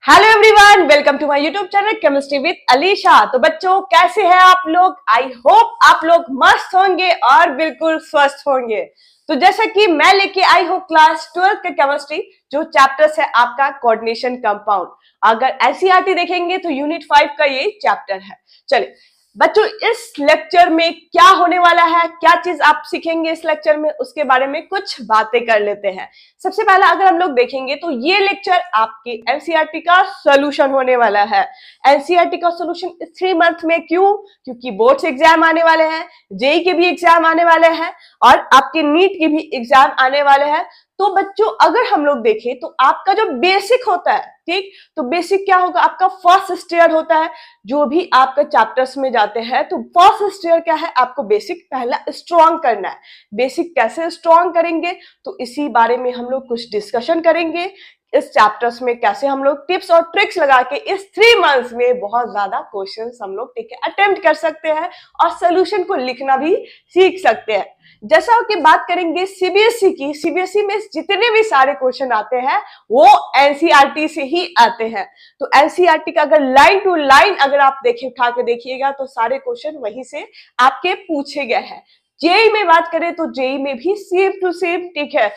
Hello everyone, welcome to my YouTube channel chemistry with Alisha. तो बच्चों, कैसे हैं आप लोग? आई होप आप लोग मस्त होंगे और बिल्कुल स्वस्थ होंगे। तो जैसा कि मैं लेके आई हूँ क्लास 12 के केमिस्ट्री, जो चैप्टर्स है आपका कोऑर्डिनेशन कंपाउंड। अगर एनसीईआरटी देखेंगे तो यूनिट 5 का ये चैप्टर है। चलिए बच्चों, इस लेक्चर में क्या होने वाला है, क्या चीज आप सीखेंगे इस लेक्चर में, उसके बारे में कुछ बातें कर लेते हैं। सबसे पहला अगर हम लोग देखेंगे तो ये लेक्चर आपके एनसीईआरटी का सॉल्यूशन होने वाला है। एनसीईआरटी का सॉल्यूशन 3 मंथ में, क्यों? क्योंकि बोर्ड्स एग्जाम आने वाले हैं, जेई के भी एग्जाम आने वाले हैं और आपके नीट के भी एग्जाम आने वाले हैं। तो बच्चों, अगर हम लोग देखें तो आपका जो बेसिक होता है, ठीक, तो बेसिक क्या होगा? आपका फर्स्ट स्टेयर होता है। जो भी आपका चैप्टर्स में जाते हैं तो फर्स्ट स्टेयर क्या है? आपको बेसिक पहला स्ट्रॉन्ग करना है। बेसिक कैसे स्ट्रॉन्ग करेंगे, तो इसी बारे में हम लोग कुछ डिस्कशन करेंगे। इस चैप्टर्स में कैसे हम लोग टिप्स और ट्रिक्स लगा के इस 3 मंथ्स में बहुत ज्यादा क्वेश्चंस हम लोग अटेम्प्ट कर सकते हैं और सोल्यूशन को लिखना भी सीख सकते हैं। जैसा कि बात करेंगे सीबीएसई की, सीबीएसई में जितने भी सारे क्वेश्चन आते हैं वो एनसीईआरटी से ही आते हैं। तो एनसीईआरटी का अगर लाइन टू लाइन अगर आप उठा के देखिएगा तो सारे क्वेश्चन वहीं से आपके पूछे गए हैं। जेई में बात करें तो जेई में भी सेम टू सेम, ठीक है।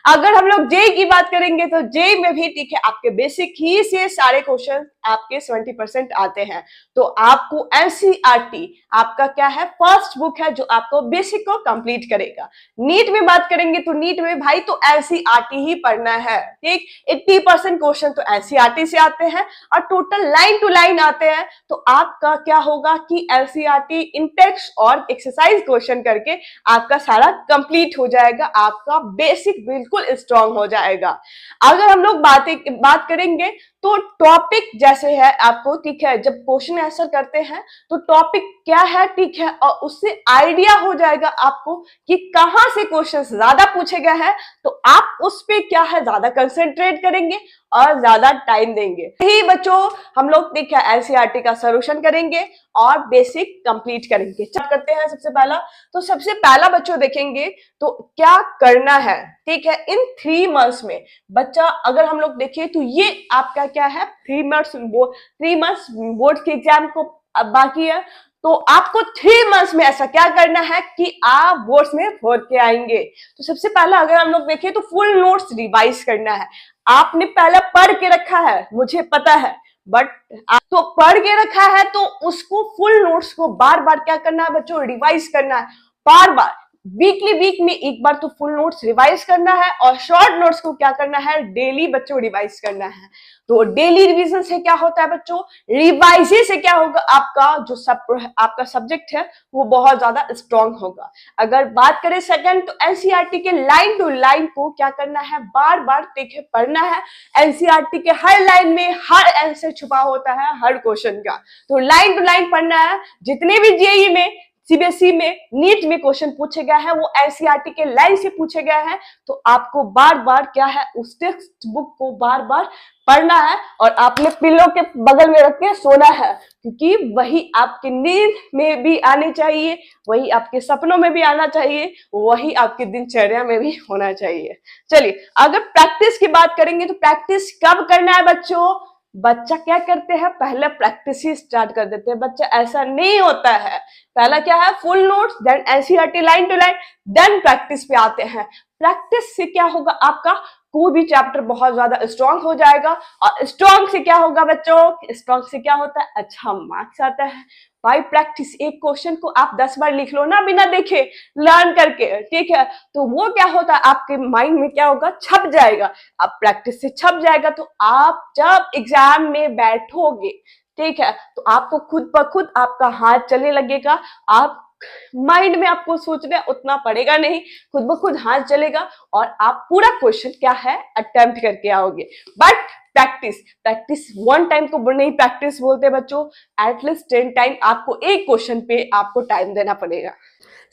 अगर हम लोग जेई की बात करेंगे तो जेई में भी, ठीक है, आपके बेसिक ही से सारे क्वेश्चन आपके 70% आते हैं। तो आपको एनसीईआरटी आपका क्या है? फर्स्ट बुक है जो आपको बेसिक को कंप्लीट करेगा। नीट में बात करेंगे तो नीट में भाई तो एनसीईआरटी ही पढ़ना है, ठीक। 80% क्वेश्चन तो एनसीईआरटी से आते हैं और टोटल लाइन टू लाइन आते हैं। तो आपका क्या होगा कि एनसीईआरटी इन टेक्स्ट और एक्सरसाइज क्वेश्चन करके आपका सारा कंप्लीट हो जाएगा, आपका बेसिक बिल्कुल स्ट्रांग हो जाएगा। अगर हम लोग बात करेंगे तो टॉपिक जैसे है आपको, ठीक है, जब क्वेश्चन आंसर करते हैं तो टॉपिक क्या है, ठीक है, और उससे आइडिया हो जाएगा आपको कि कहां से क्वेश्चन ज्यादा पूछे गए हैं। तो आप उस पे क्या है ज्यादा कंसंट्रेट करेंगे और ज्यादा टाइम देंगे। यही बच्चों हम लोग, ठीक है, एनसीईआरटी का सॉल्यूशन करेंगे और बेसिक कंप्लीट करेंगे। स्टार्ट करते हैं। सबसे पहला बच्चों देखेंगे तो क्या करना है, ठीक है, इन 3 मंथ्स में। बच्चा अगर हम लोग देखें तो ये आपका क्या है? 3 मंथ्स बोर्ड के एग्जाम को अब बाकी है। तो आपको 3 मंथ्स में ऐसा क्या करना है कि आप बोर्ड्स में फोड़ के आएंगे। तो सबसे पहला अगर हम लोग देखें तो फुल नोट्स रिवाइज करना है। आपने पहले पढ़ के रखा है, मुझे पता है, बट तो पढ़ के रखा है तो उसको फुल नोट्स को बार बार क्या करना है बच्चों? रिवाइज करना है। बार बार वीक में एक बार तो फुल नोट्स रिवाइज करना है और शॉर्ट नोट्स को क्या करना है? डेली बच्चों रिवाइज करना है। तो डेली रिवीजन से क्या होता है बच्चों? रिवाइज से क्या होगा? आपका सब्जेक्ट है वो बहुत ज्यादा स्ट्रांग होगा। अगर बात करें सेकंड, तो एनसीईआरटी के लाइन टू लाइन को क्या करना है? बार बार देखे पढ़ना है। एनसीईआरटी के हर लाइन में हर आंसर छुपा होता है हर क्वेश्चन का, तो लाइन टू लाइन पढ़ना है। जितने भी जेई में, सीबीएसई में, नीट में क्वेश्चन पूछे गए हैं वो एनसीईआरटी के लाइन से पूछे गए हैं। तो आपको बार बार क्या है? उस टेक्स्ट बुक को बार बार पढ़ना है और आपने पिलो के बगल में रख के सोना है, क्योंकि वही आपकी नींद में भी आनी चाहिए, वही आपके सपनों में भी आना चाहिए, वही आपकी दिनचर्या में भी होना चाहिए। चलिए अगर प्रैक्टिस की बात करेंगे तो प्रैक्टिस कब करना है बच्चों? बच्चा क्या करते हैं? पहले प्रैक्टिस ही स्टार्ट कर देते हैं। बच्चा ऐसा नहीं होता है। पहला क्या है? Full notes, then NCERT line to line, then practice पे आते हैं। प्रैक्टिस से क्या होगा? आपका कोई भी चैप्टर बहुत ज्यादा स्ट्रांग हो जाएगा। और स्ट्रांग से क्या होगा बच्चों? स्ट्रांग से क्या होता है? अच्छा मार्क्स आता है। बाय प्रैक्टिस एक क्वेश्चन को आप 10 बार लिख लो ना बिना देखे, लर्न करके, ठीक है, तो वो क्या होता है? आपके माइंड में क्या होगा? छप जाएगा। अब प्रैक्टिस से छप जाएगा तो आप जब एग्जाम में बैठोगे, ठीक है, तो आपको खुद ब खुद आपका हाथ चलने लगेगा। आप माइंड में आपको सोचना उतना पड़ेगा नहीं, खुद ब खुद हाथ चलेगा और आप पूरा क्वेश्चन क्या है? अटेम्प्ट करके आओगे। बट प्रैक्टिस 1 टाइम को नहीं प्रैक्टिस बोलते बच्चों, एटलीस्ट 10 टाइम आपको एक क्वेश्चन पे आपको टाइम देना पड़ेगा।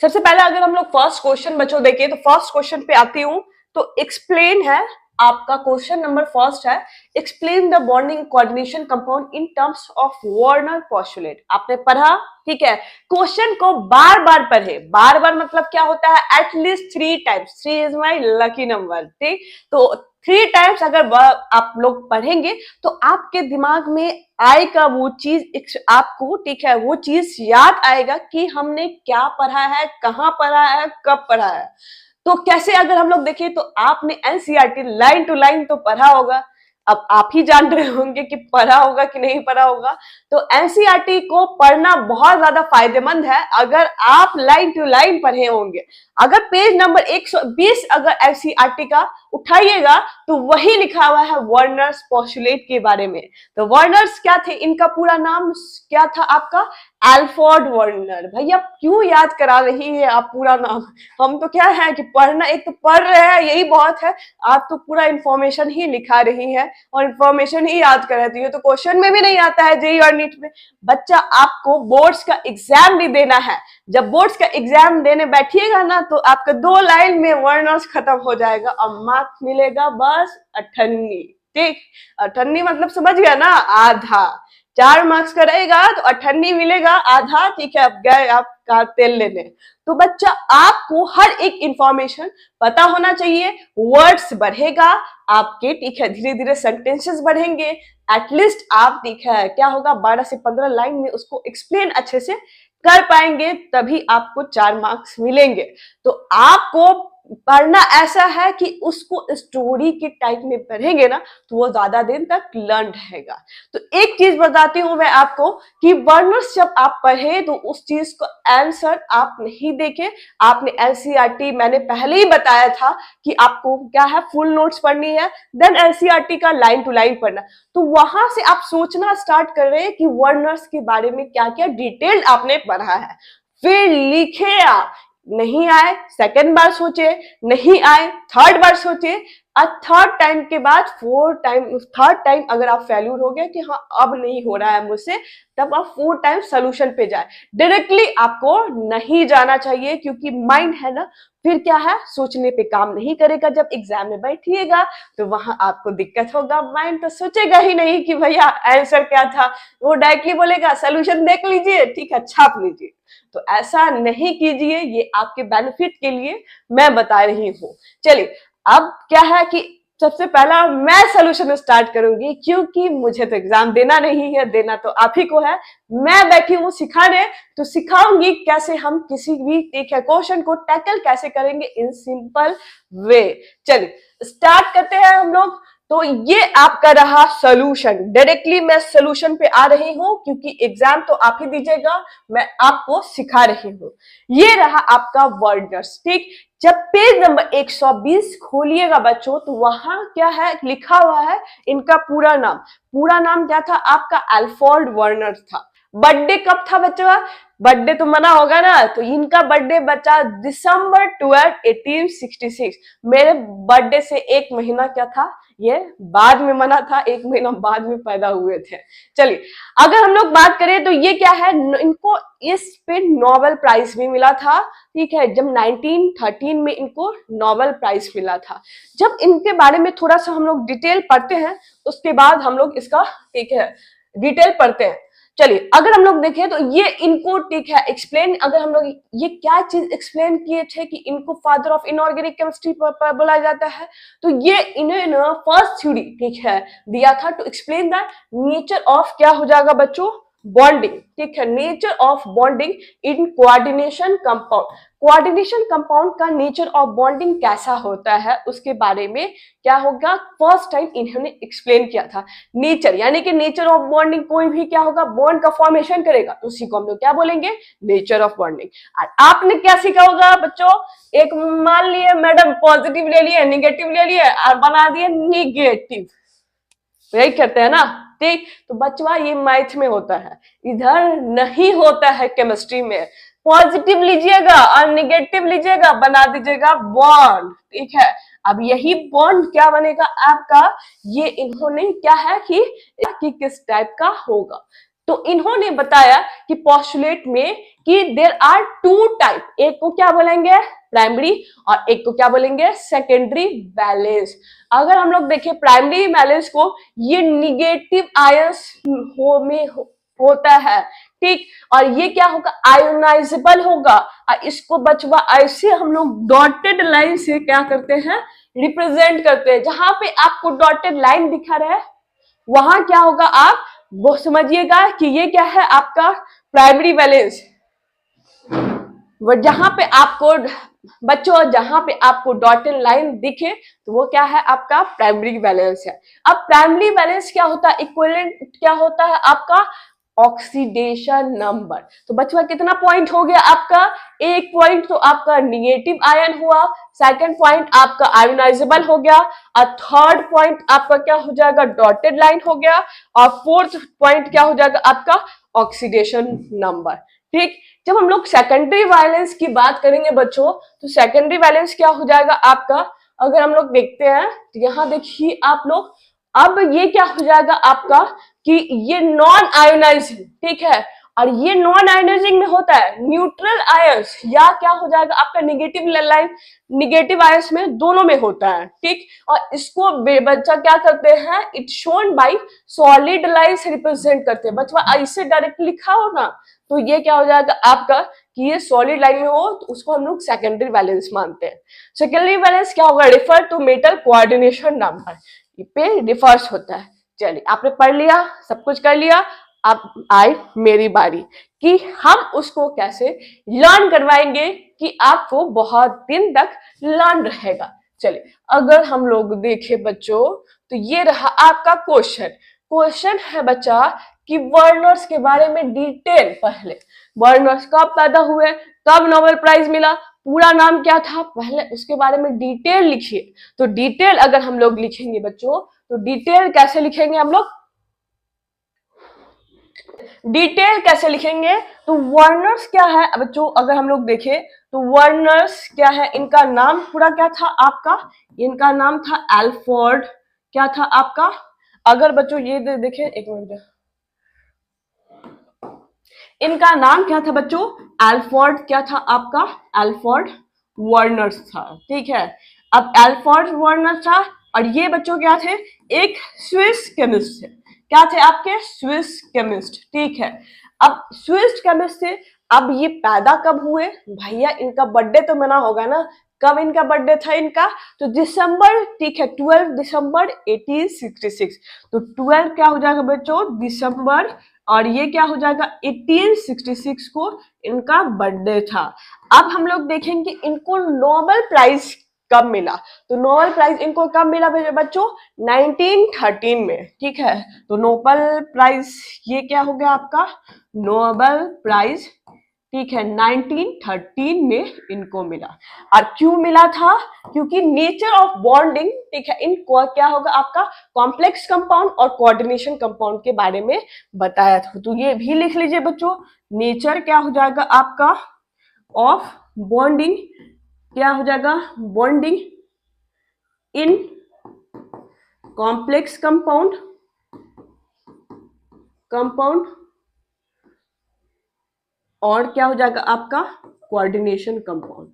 सबसे पहले अगर हम लोग फर्स्ट क्वेश्चन बच्चों देखें तो फर्स्ट क्वेश्चन पे आती हूँ तो एक्सप्लेन है आपका क्वेश्चन नंबर फर्स्ट है, explain the bonding coordination compound in terms of Werner postulate. आपने पढ़ा, ठीक है, क्वेश्चन को बार बार पढ़े। बार बार मतलब क्या होता है, at least 3 times. 3 is my lucky number, ठीक। तो 3 टाइम्स अगर आप लोग पढ़ेंगे तो आपके दिमाग में आएगा वो चीज, आपको, ठीक है, वो चीज याद आएगा कि हमने क्या पढ़ा है, कहाँ पढ़ा है, कब पढ़ा है। तो कैसे, अगर हम लोग देखें तो आपने एनसीईआरटी लाइन टू लाइन तो पढ़ा होगा। अब आप ही जान रहे होंगे कि पढ़ा होगा कि नहीं पढ़ा होगा। तो एनसीईआरटी को पढ़ना बहुत ज्यादा फायदेमंद है अगर आप लाइन टू लाइन पढ़े होंगे। अगर पेज नंबर 120 अगर एनसीईआरटी का उठाइएगा तो वही लिखा हुआ है वर्नर्स पोस्टुलेट के बारे में। तो वर्नर्स क्या थे, इनका पूरा नाम क्या था आपका, एल्फ्रेड वर्नर। भैया क्यों याद करा रही है आप पूरा नाम, हम तो क्या है कि पढ़ना, एक तो पढ़ रहे हैं यही बहुत है, आप तो पूरा इंफॉर्मेशन ही लिखा रही है और इंफॉर्मेशन ही याद कर रही है। तो क्वेश्चन में भी नहीं आता है जेईई और नीट में। बच्चा आपको बोर्ड्स का एग्जाम भी देना है, जब बोर्ड्स का एग्जाम देने बैठिएगा ना तो आपका 2 लाइन में वर्नर्स खत्म हो जाएगा और मार्क्स मिलेगा बस 98, ठीक। 98 मतलब समझ गया ना, आधा। 4 मार्क्स का रहेगा तो 98 मिलेगा, आधा, ठीक है। अब गए आप कार तेल लेने। तो बच्चा आपको हर एक इंफॉर्मेशन पता होना चाहिए। वर्ड्स बढ़ेगा आपके, ठीक है, धीरे धीरे सेंटेंसेस बढ़ेंगे। एटलीस्ट आप, ठीक है, क्या होगा, 12 से 15 लाइन में उसको एक्सप्लेन अच्छे से कर पाएंगे, तभी आपको 4 मार्क्स मिलेंगे। तो आपको पढ़ना ऐसा है कि उसको स्टोरी के टाइप में पढ़ेंगे ना तो वो ज्यादा दिन तक लर्न रहेगा। तो एक चीज बताती हूं मैं आपको कि वर्नर्स जब आप पढ़े तो उस चीज को आंसर आप नहीं देखे, आपने एनसीईआरटी, मैंने पहले ही बताया था कि आपको क्या है, फुल नोट्स पढ़नी है, देन एनसीईआरटी का लाइन टू लाइन पढ़ना। तो वहां से आप सोचना स्टार्ट कर रहे हैं कि वर्नर्स के बारे में क्या क्या डिटेल आपने पढ़ा है, फिर लिखे आप। नहीं आए सेकंड बार सोचे, नहीं आए थर्ड बार सोचे, और थर्ड टाइम के बाद थर्ड टाइम अगर आप फेल्यूर हो गए कि हाँ अब नहीं हो रहा है मुझसे, तब आप 4 टाइम सोल्यूशन पे जाए। डायरेक्टली आपको नहीं जाना चाहिए, क्योंकि माइंड है ना, फिर क्या है, सोचने पे काम नहीं करेगा। जब एग्जाम में बैठिएगा तो वहां आपको दिक्कत होगा, माइंड तो सोचेगा ही नहीं कि भैया आंसर क्या था, वो डायरेक्टली बोलेगा सोल्यूशन देख लीजिए, ठीक है, छाप लीजिए। तो ऐसा नहीं कीजिए, ये आपके बेनिफिट के लिए मैं बता रही हूँ। चलिए अब क्या है कि सबसे पहला मैं सोल्यूशन स्टार्ट करूंगी, क्योंकि मुझे तो एग्जाम देना नहीं है, देना तो आप ही को है। मैं बैठी हूँ सिखाने, तो सिखाऊंगी कैसे हम किसी भी एक क्वेश्चन को टैकल कैसे करेंगे इन सिंपल वे। चलिए स्टार्ट करते हैं हम लोग। तो ये आपका रहा सोल्यूशन, डायरेक्टली मैं सोल्यूशन पे आ रही हूँ क्योंकि एग्जाम तो आप ही दीजिएगा, मैं आपको सिखा रही हूँ। ये रहा आपका वर्नर्स, ठीक। जब पेज नंबर 120 खोलिएगा बच्चों तो वहां क्या है, लिखा हुआ है इनका पूरा नाम। पूरा नाम क्या था आपका, एल्फ्रेड वर्नर था। बर्थडे कब था बच्चों, बर्थडे तो मना होगा ना, तो इनका बर्थडे बचा December 12, 1866। मेरे बर्थडे से 1 महीना क्या था, ये बाद में मना था, 1 महीना बाद में पैदा हुए थे। चलिए अगर हम लोग बात करें तो ये क्या है, इनको इस पे नोबेल प्राइज भी मिला था, ठीक है, जब 1913 में इनको नोबेल प्राइज मिला था। जब इनके बारे में थोड़ा सा हम लोग डिटेल पढ़ते हैं उसके बाद हम लोग इसका, ठीक है, डिटेल पढ़ते हैं। चलिए अगर हम लोग देखें तो ये इनको, ठीक है, एक्सप्लेन, अगर हम लोग ये क्या चीज एक्सप्लेन किए थे कि इनको फादर ऑफ इनऑर्गेनिक केमिस्ट्री पर बोला जाता है, तो ये इन्होंने फर्स्ट थ्योरी, ठीक है, दिया था to explain the nature of, क्या हो जाएगा बच्चों, बॉन्डिंग, ठीक है, nature of bonding in coordination compound. Coordination compound का नेचर ऑफ बॉन्डिंग कैसा होता है उसके बारे में क्या होगा, फर्स्ट टाइम इन्होंने एक्सप्लेन किया था। नेचर यानी कि नेचर ऑफ बॉन्डिंग, कोई भी क्या होगा, बॉन्ड का फॉर्मेशन करेगा तो उसी को हम लोग क्या बोलेंगे, नेचर ऑफ बॉन्डिंग। और आपने क्या सीखा होगा बच्चों, एक मान लिए मैडम पॉजिटिव ले लिए, निगेटिव ले लिए और बना दिए निगेटिव, यही करते हैं ना, ठीक। तो बच्चा ये मैथ में होता है, इधर नहीं होता है केमिस्ट्री में। पॉजिटिव लीजिएगा और निगेटिव लीजिएगा, बना दीजिएगा बॉन्ड, ठीक है। अब यही बॉन्ड क्या बनेगा आपका, ये इन्होंने क्या है कि किस टाइप का होगा। तो इन्होंने बताया कि पोस्टुलेट में कि देयर आर 2 टाइप, एक को क्या बोलेंगे प्राइमरी, और एक को क्या बोलेंगे सेकेंडरी वैलेंस। अगर हम लोग देखें प्राइमरी वैलेंस को, ये निगेटिव आयंस होता है, ठीक, और ये क्या होगा आयोनाइजेबल होगा। इसको बचवा ऐसे हम लोग डॉटेड लाइन से क्या करते हैं रिप्रेजेंट करते हैं। जहां पे आपको डॉटेड लाइन दिखा रहा है वहां क्या होगा आप वो समझिएगा कि ये क्या है आपका प्राइमरी वैलेंस। जहां पे आपको बच्चों जहां पे आपको डॉटेड लाइन दिखे तो वो क्या है आपका प्राइमरी वैलेंस है। अब प्राइमरी वैलेंस क्या होता है, इक्विवेलेंट क्या होता है आपका ऑक्सीडेशन नंबर। तो बच्चों कितना पॉइंट हो गया आपका, एक पॉइंट तो आपका निगेटिव आयन हुआ, सेकंड पॉइंट आपका आयोनाइजेबल हो गया, और थर्ड पॉइंट आपका क्या हो जाएगा डॉटेड लाइन हो गया, और फोर्थ पॉइंट क्या हो जाएगा आपका ऑक्सीडेशन नंबर। ठीक, जब हम लोग सेकेंडरी वायलेंस की बात करेंगे बच्चों तो सेकेंडरी वायलेंस क्या हो जाएगा आपका, अगर हम लोग देखते हैं तो यहाँ देखिए आप लोग, अब ये क्या हो जाएगा आपका कि ये नॉन आयोनाइजिंग, ठीक है, और ये नॉन आयोनाइजिंग में होता है न्यूट्रल आयंस, या क्या हो जाएगा आपका निगेटिव लाइन, निगेटिव आयंस में दोनों में होता है, ठीक, और इसको बच्चा क्या करते हैं it shown by solid line से रिप्रेजेंट करते हैं। बच्चा ऐसे डायरेक्ट लिखा हो ना तो ये क्या हो जाएगा आपका कि ये सॉलिड लाइन में हो तो उसको हम लोग सेकेंडरी वैलेंस मानते हैं। सेकेंडरी वैलेंस क्या होगा, refer to metal coordination number पे रिफर्स होता है। चलिए आपने पढ़ लिया, सब कुछ कर लिया, अब आए मेरी बारी कि हम उसको कैसे लर्न करवाएंगे कि आपको बहुत दिन तक लर्न रहेगा। चलिए अगर हम लोग देखें बच्चों तो ये रहा आपका क्वेश्चन है बच्चा कि वर्नर्स के बारे में डिटेल, पहले वर्नर्स कब पैदा हुए, कब नोबेल प्राइज मिला, पूरा नाम क्या था, पहले उसके बारे में डिटेल लिखिए। तो डिटेल अगर हम लोग लिखेंगे बच्चों तो डिटेल कैसे लिखेंगे हम लोग, डिटेल कैसे लिखेंगे तो वर्नर्स क्या है बच्चों, अगर हम लोग देखें तो वर्नर्स क्या है, इनका नाम पूरा क्या था आपका, इनका नाम था एल्फोर्ड, क्या था आपका, अगर बच्चों ये देखें एक मिनट, इनका नाम क्या था बच्चों एल्फोर्ड, क्या था आपका एल्फोर्ड वर्नर्स था, ठीक है। अब एल्फोर्ड वर्नर था और ये बच्चों क्या थे एक स्विस केमिस्ट थे, क्या थे आपके स्विस केमिस्ट, ठीक है। अब स्विस केमिस्ट थे, अब ये पैदा कब हुए भैया, इनका बर्थडे तो मना होगा ना, कब इनका बर्थडे था इनका, तो दिसंबर, ठीक है 12 दिसंबर 1866, तो 12 क्या हो जाएगा बच्चों दिसंबर, और ये क्या हो जाएगा 1866 को इनका बर्थडे था। अब हम लोग देखेंगे इनको नोबेल प्राइज कब मिला, तो नोबेल प्राइज इनको कब मिला बच्चों 1913 में, ठीक है। तो नोबेल प्राइज ये क्या हो गया आपका नोबेल प्राइज, ठीक है 1913 में इनको मिला। और क्यों मिला था, क्योंकि नेचर ऑफ बॉन्डिंग, ठीक है, इनको क्या होगा आपका कॉम्प्लेक्स कंपाउंड और कोऑर्डिनेशन कंपाउंड के बारे में बताया था। तो ये भी लिख लीजिए बच्चों, नेचर क्या हो जाएगा आपका ऑफ बॉन्डिंग, क्या हो जाएगा बॉन्डिंग इन कॉम्प्लेक्स कंपाउंड और क्या हो जाएगा आपका कोऑर्डिनेशन कंपाउंड।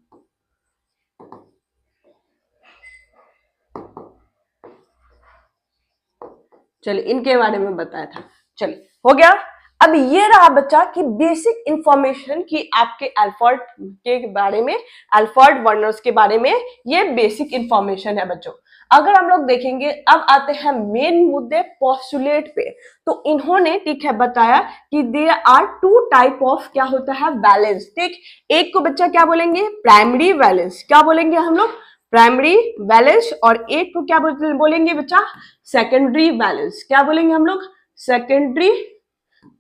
चलिए इनके बारे में बताया था, चलिए हो गया। अब ये रहा बच्चा कि बेसिक इंफॉर्मेशन की आपके एल्फोर्ड के बारे में, एल्फोर्ड वर्नर्स के बारे में ये बेसिक इंफॉर्मेशन है बच्चों। अगर हम लोग देखेंगे अब आते हैं मेन मुद्दे पोस्टुलेट पे, तो इन्होंने ठीक है बताया कि there are two type of क्या होता है वैलेंस, ठीक, एक को बच्चा क्या बोलेंगे प्राइमरी वैलेंस, क्या बोलेंगे हम लोग प्राइमरी वैलेंस, और एक को क्या बोलेंगे बच्चा सेकेंडरी वैलेंस, क्या बोलेंगे हम लोग सेकेंडरी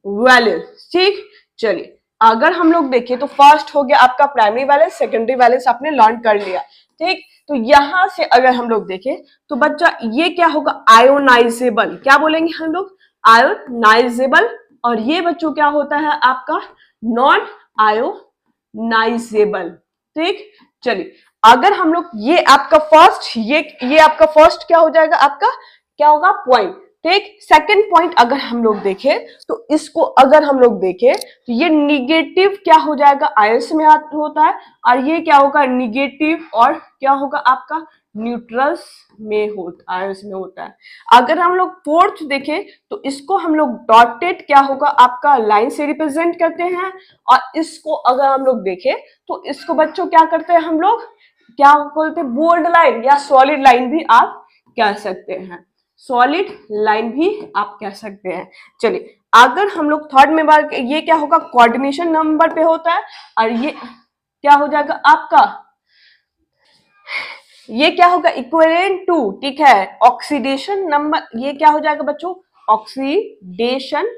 वैलेंस, ठीक। चलिए अगर हम लोग देखें तो फर्स्ट हो गया आपका प्राइमरी वैलेंस, सेकेंडरी वैलेंस आपने लर्न कर लिया, ठीक। तो यहां से अगर हम लोग देखें तो बच्चा ये क्या होगा आयोनाइजेबल, क्या बोलेंगे हम लोग आयोनाइजेबल, और ये बच्चों क्या होता है आपका नॉन आयोनाइजेबल, ठीक। चलिए अगर हम लोग ये आपका फर्स्ट, ये आपका फर्स्ट क्या हो जाएगा आपका क्या होगा पॉइंट, ठीक। सेकंड पॉइंट अगर हम लोग देखें तो इसको अगर हम लोग देखें तो ये निगेटिव क्या हो जाएगा, आयंस में होता है, और ये क्या होगा निगेटिव, और क्या होगा आपका न्यूट्रल्स में होता, आयंस में होता है। अगर हम लोग फोर्थ देखें तो इसको हम लोग डॉटेड क्या होगा आपका लाइन से रिप्रेजेंट करते हैं, और इसको अगर हम लोग देखें तो इसको बच्चों क्या करते हैं हम लोग, क्या बोलते हैं, बोल्ड लाइन या सॉलिड लाइन भी आप कह सकते हैं, सॉलिड लाइन भी आप कह सकते हैं। चलिए अगर हम लोग थर्ड में बात, ये क्या होगा कोऑर्डिनेशन नंबर पे होता है, और ये क्या हो जाएगा आपका, ये क्या होगा इक्विवेलेंट टू, ठीक है, ऑक्सीडेशन नंबर, ये क्या हो जाएगा बच्चों ऑक्सीडेशन,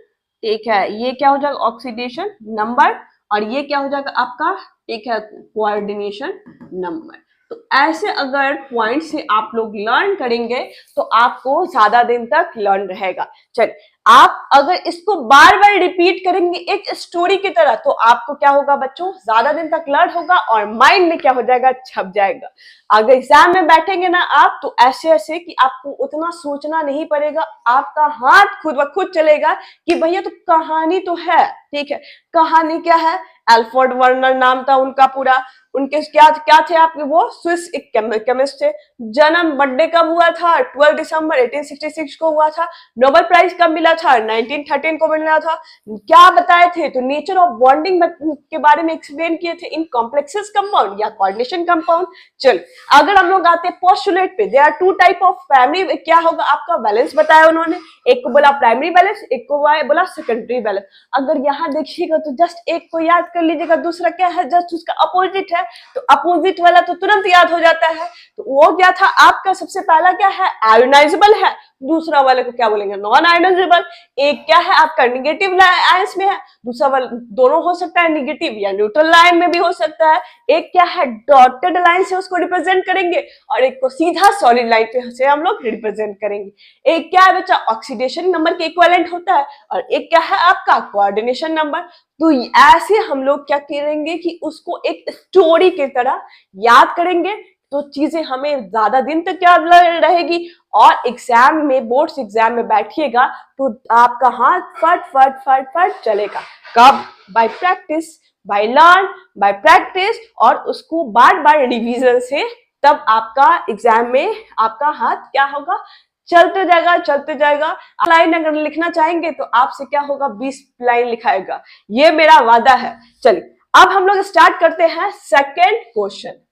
ठीक है, ये क्या हो जाएगा ऑक्सीडेशन नंबर, और ये क्या हो जाएगा आपका, ठीक है, कोऑर्डिनेशन नंबर। तो ऐसे अगर पॉइंट से आप लोग लर्न करेंगे तो आपको ज्यादा दिन तक लर्न रहेगा। चल आप अगर इसको बार बार रिपीट करेंगे एक स्टोरी की तरह तो आपको क्या होगा बच्चों, ज्यादा दिन तक लर्न होगा और माइंड में क्या हो जाएगा, छप जाएगा। अगर एग्जाम में बैठेंगे ना आप तो ऐसे ऐसे कि आपको उतना सोचना नहीं पड़ेगा, आपका हाथ खुद ब खुद चलेगा कि भैया तो कहानी तो है, ठीक है, कहानी क्या है, एल्फ्रेड वर्नर नाम था उनका पूरा, उनके क्या क्या थे आपके, वो स्विस एक केमिस्ट थे, जन्म बर्थडे कब हुआ था 12 दिसंबर 1866 को हुआ था, नोबेल प्राइज कब मिला था 1913 को मिला था, क्या बताए थे तो नेचर ऑफ बॉन्डिंग के बारे में एक्सप्लेन किए थे इन कॉम्प्लेक्सेस कंपाउंड या कोऑर्डिनेशन कंपाउंड। चल अगर हम लोग आते हैं पोस्टुलेट पे, there are two type of primary, क्या होगा आपका बैलेंस बताया उन्होंने, एक को बोला प्राइमरी बैलेंस, एक को बोला सेकेंडरी बैलेंस। अगर यहाँ देखिएगा तो जस्ट एक को याद कर लीजिएगा, दूसरा क्या है जस्ट उसका अपोजिट है, तो अपोजिट वाला तो तुरंत याद हो जाता है, तो वो क्या था आपका, सबसे पहला क्या है आयोनाइजेबल है, दूसरा वाले को क्या बोलेंगे नॉन आयोनाइजेबल, एक क्या है आपका निगेटिव आयंस में है, दूसरा वाला दोनों हो सकता है निगेटिव या न्यूट्रल लाइन में भी हो सकता है, एक क्या है डॉटेड लाइन से उसको रिप्रेजेंट करेंगे और एक को सीधा सॉलिड लाइन पे से हम लोग रिप्रेजेंट करेंगे। एक क्या है बच्चा ऑक्सीडेशन नंबर के इक्विवेलेंट होता है और एक क्या है आपका कोऑर्डिनेशन नंबर। तो ऐसे हम लोग क्या करेंगे कि उसको एक स्टोरी की तरह याद करेंगे तो चीजें हमें ज्यादा दिन तक याद रहेगी और एग्जाम में बोर्ड्स एग्जाम में बैठिएगा तो आपका हाथ फट फट फट फट चलेगा। कब? By practice, by learn, by practice और उसको बार बार रिवीजन से, तब आपका एग्जाम में आपका हाथ क्या होगा, चलते जाएगा चलते जाएगा। लाइन अगर लिखना चाहेंगे तो आपसे क्या होगा 20 लाइन लिखाएगा, ये मेरा वादा है। चलिए अब हम लोग स्टार्ट करते हैं सेकेंड क्वेश्चन।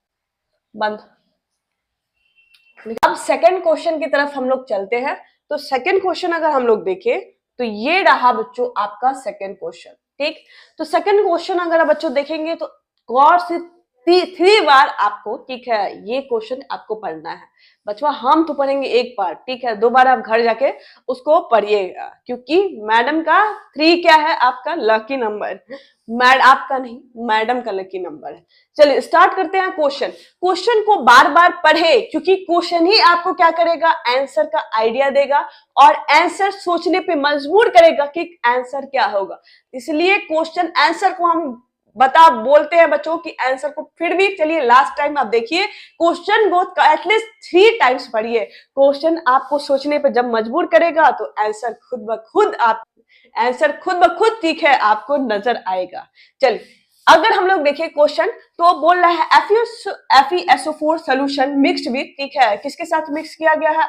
बंद। अब सेकेंड क्वेश्चन की तरफ हम लोग चलते हैं। तो सेकेंड क्वेश्चन अगर हम लोग देखें तो ये रहा बच्चों आपका सेकेंड क्वेश्चन, ठीक। तो सेकेंड क्वेश्चन अगर बच्चों देखेंगे तो गौर से 3 बार आपको, ठीक है, ये क्वेश्चन आपको पढ़ना है। बच्चों हम तो पढ़ेंगे एक बार, ठीक है, 2 बार आप घर जाके उसको पढ़िएगा क्योंकि मैडम का 3 क्या है आपका लकी नंबर, आपका नहीं मैडम का लकी नंबर है। चलिए स्टार्ट करते हैं क्वेश्चन। क्वेश्चन को बार बार पढ़े क्योंकि क्वेश्चन ही आपको क्या करेगा, आंसर का आइडिया देगा और आंसर सोचने पे मजबूर करेगा कि आंसर क्या होगा। इसलिए क्वेश्चन आंसर को हम बोलते हैं बच्चों की आंसर को, फिर भी चलिए लास्ट टाइम आप देखिए क्वेश्चन को एटलीस्ट 3 टाइम्स पढ़िए। क्वेश्चन आपको सोचने पे जब मजबूर करेगा तो आंसर खुद ब खुद ठीक है आपको नजर आएगा। चलिए अगर हम लोग देखें क्वेश्चन तो बोल रहा है FeSO4 सोल्यूशन मिक्स्ड विद, ठीक है, किसके साथ मिक्स किया गया है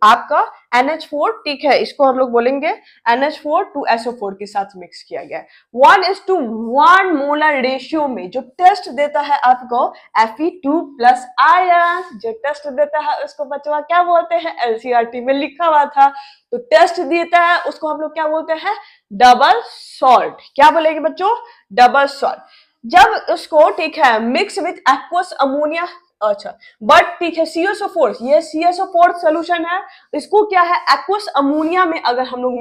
आपका NH4, ठीक है, इसको हम लोग बोलेंगे NH4 to SO4 के साथ मिक्स किया गया है 1:1 मोलर रेशियो में। जो टेस्ट देता है आपको Fe2+ आयन, जो टेस्ट देता है उसको बच्चों क्या बोलते हैं, LCRT में लिखा हुआ था। तो टेस्ट देता है उसको हम लोग क्या बोलते हैं, डबल सॉल्ट। क्या बोलेंगे बच्चों, डबल सॉल्ट। जब उसको, ठीक है, मिक्स विथ एक्वस अमोनिया, अच्छा बट ठीक है CSO4, ये CSO4 सोल्यूशन है, इसको क्या है एक्वस अमोनिया में अगर हम लोग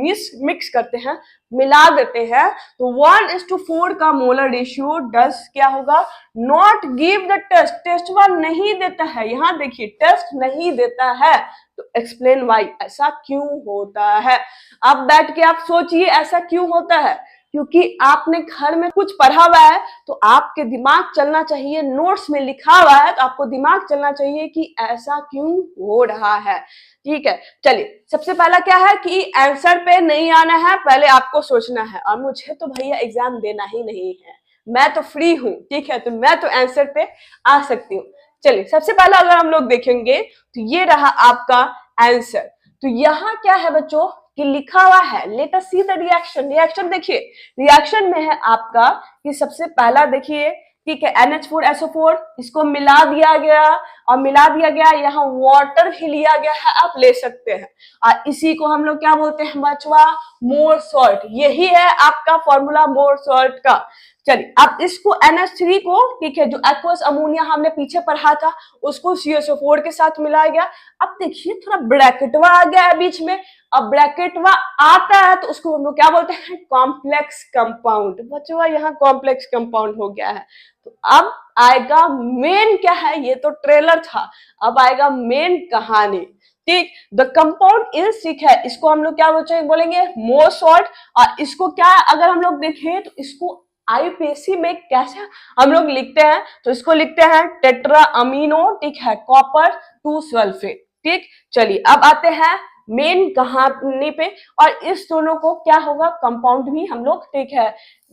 मिक्स करते हैं, मिला देते हैं तो 1:4 का मोलर रेशियो डस क्या होगा, not give the test, test one नहीं देता है। यहाँ देखिए टेस्ट नहीं देता है तो एक्सप्लेन वाई, ऐसा क्यों होता है। अब बैठ के आप सोचिए ऐसा क्यों होता है। क्योंकि आपने घर में कुछ पढ़ा हुआ है तो आपके दिमाग चलना चाहिए, नोट्स में लिखा हुआ है तो आपको दिमाग चलना चाहिए कि ऐसा क्यों हो रहा है। ठीक है, चलिए सबसे पहला क्या है कि आंसर पे नहीं आना है, पहले आपको सोचना है। और मुझे तो भैया एग्जाम देना ही नहीं है, मैं तो फ्री हूं, ठीक है, तो मैं तो आंसर पे आ सकती हूँ। चलिए सबसे पहला अगर हम लोग देखेंगे तो ये रहा आपका आंसर। तो यहाँ क्या है बच्चों कि लिखा हुआ है, let us see the reaction. Reaction देखिए, रिएक्शन में है आपका कि सबसे पहला देखिए, ठीक है, NH4SO4 इसको मिला दिया गया और मिला दिया गया, यहाँ वाटर भी लिया गया है, आप ले सकते हैं। और इसी को हम लोग क्या बोलते हैं बचवा, मोर सॉल्ट। यही है आपका फॉर्मूला मोर सॉल्ट का। चलिए अब इसको NH3 को, ठीक है, जो एक्वस अमोनिया हमने पीछे पढ़ा था उसको CSO4 के साथ मिलाया गया। अब देखिए थोड़ा ब्रैकेटवा आ गया है बीच में। अब ब्रैकेटवा आता है तो उसको हम लोग क्या बोलते हैं, कॉम्प्लेक्स कंपाउंड। बच्चों यहाँ कॉम्प्लेक्स कंपाउंड हो गया है। तो अब आएगा मेन क्या है, ये तो ट्रेलर था, अब आएगा मेन कहानी। ठीक, द कंपाउंड इज, ठीक है, इसको हम लोग क्या बोलेंगे, मोर सॉल्ट। और इसको क्या अगर हम लोग देखें तो इसको आईपीएसी में कैसे हम लोग लिखते हैं, तो इसको लिखते हैं टेट्रा अमीनो, ठीक है, कॉपर 2 सल्फेट। ठीक, चलिए अब आते हैं मेन कहानी पे। और इस दोनों को क्या होगा, कंपाउंड भी हम लोग, ठीक है,